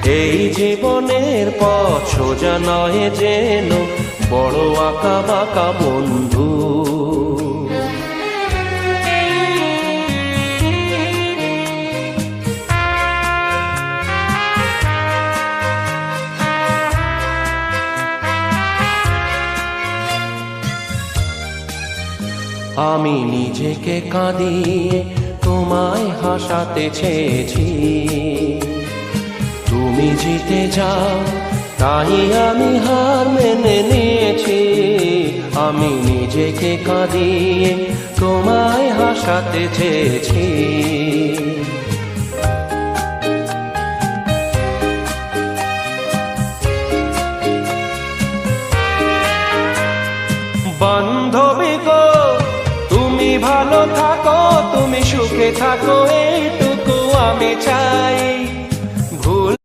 এই জীবনের পথ সোজা নয় যেন, বড় আঁকা বাঁকা বন্ধু। আমি নিজেকে কাঁদিয়ে তোমায় হাসাতে চেয়েছি, তুমি জিতে যাও তাই আমি হার মেনে নিয়েছি। আমি নিজেকে কাঁদিয়ে তোমায় হাসাতে চেয়েছি। বান্ধবী গো, তুমি ভালো থাকো, তুমি সুখে থাকো, এইটুকু আমি চাই।